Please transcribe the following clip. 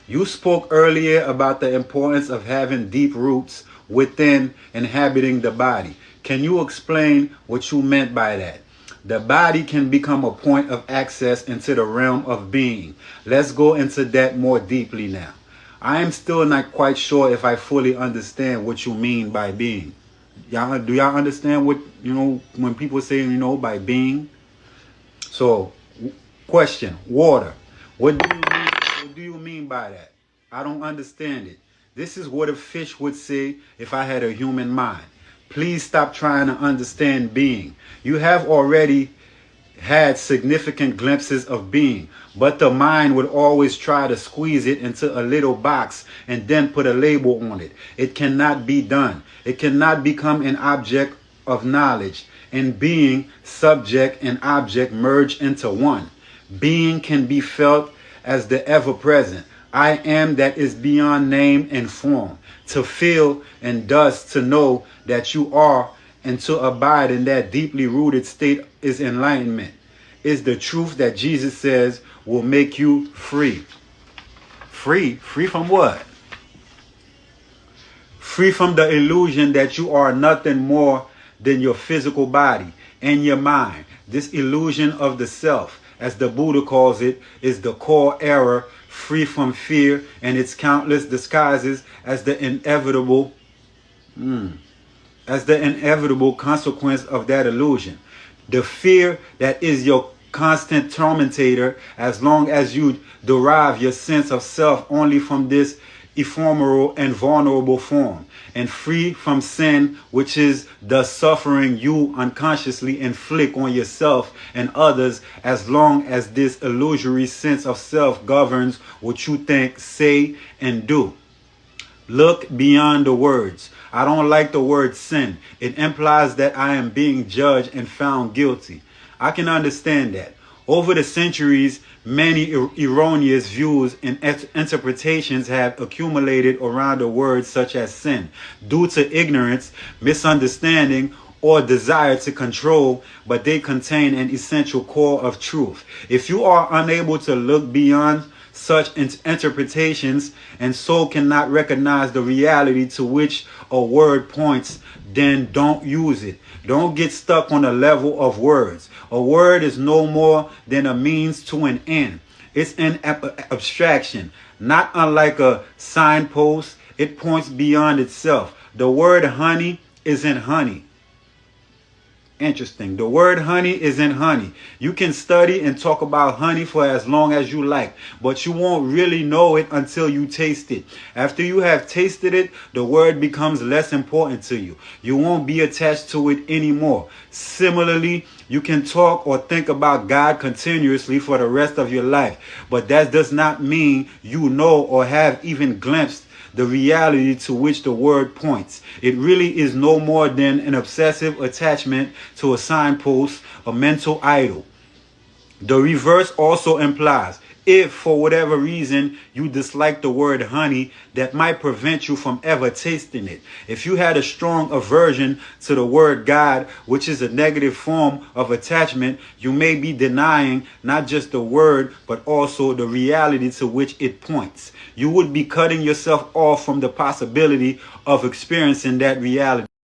You spoke earlier about the importance of having deep roots within inhabiting the body. Can you explain what you meant by that? The body can become a point of access into the realm of being. Let's go into that more deeply now. I am still not quite sure if I fully understand what you mean by being. Do y'all understand what, when people say, by being? So, question, water. What do you mean by that? I don't understand it. This is what a fish would say if I had a human mind. Please stop trying to understand being. You have already had significant glimpses of being, but the mind would always try to squeeze it into a little box and then put a label on it. It cannot be done. It cannot become an object of knowledge. And being, subject, and object merge into one. Being can be felt as the ever-present I am that is beyond name and form. To feel and thus to know that you are and to abide in that deeply rooted state is enlightenment. Is the truth that Jesus says will make you free. Free? Free from what? Free from the illusion that you are nothing more than your physical body and your mind. This illusion of the self, as the Buddha calls it, is the core error, free from fear and its countless disguises as the inevitable consequence of that illusion. The fear that is your constant tormentator as long as you derive your sense of self only from this ephemeral and vulnerable form, and free from sin, which is the suffering you unconsciously inflict on yourself and others as long as this illusory sense of self governs what you think, say, and do. Look beyond the words. I don't like the word sin. It implies that I am being judged and found guilty. I can understand that. Over the centuries, many erroneous views and interpretations have accumulated around the words such as sin, due to ignorance, misunderstanding, or desire to control, but they contain an essential core of truth. If you are unable to look beyond such interpretations and so cannot recognize the reality to which a word points, then don't use it. Don't get stuck on the level of words. A word is no more than a means to an end. It's an abstraction. Not unlike a signpost, it points beyond itself. The word honey isn't honey. Interesting. The word honey isn't honey. You can study and talk about honey for as long as you like, but you won't really know it until you taste it. After you have tasted it, the word becomes less important to you. You won't be attached to it anymore. Similarly, you can talk or think about God continuously for the rest of your life, but that does not mean you know or have even glimpsed the reality to which the word points. It really is no more than an obsessive attachment to a signpost, a mental idol. The reverse also implies, if for whatever reason you dislike the word honey, that might prevent you from ever tasting it. If you had a strong aversion to the word God, which is a negative form of attachment, you may be denying not just the word, but also the reality to which it points. You would be cutting yourself off from the possibility of experiencing that reality.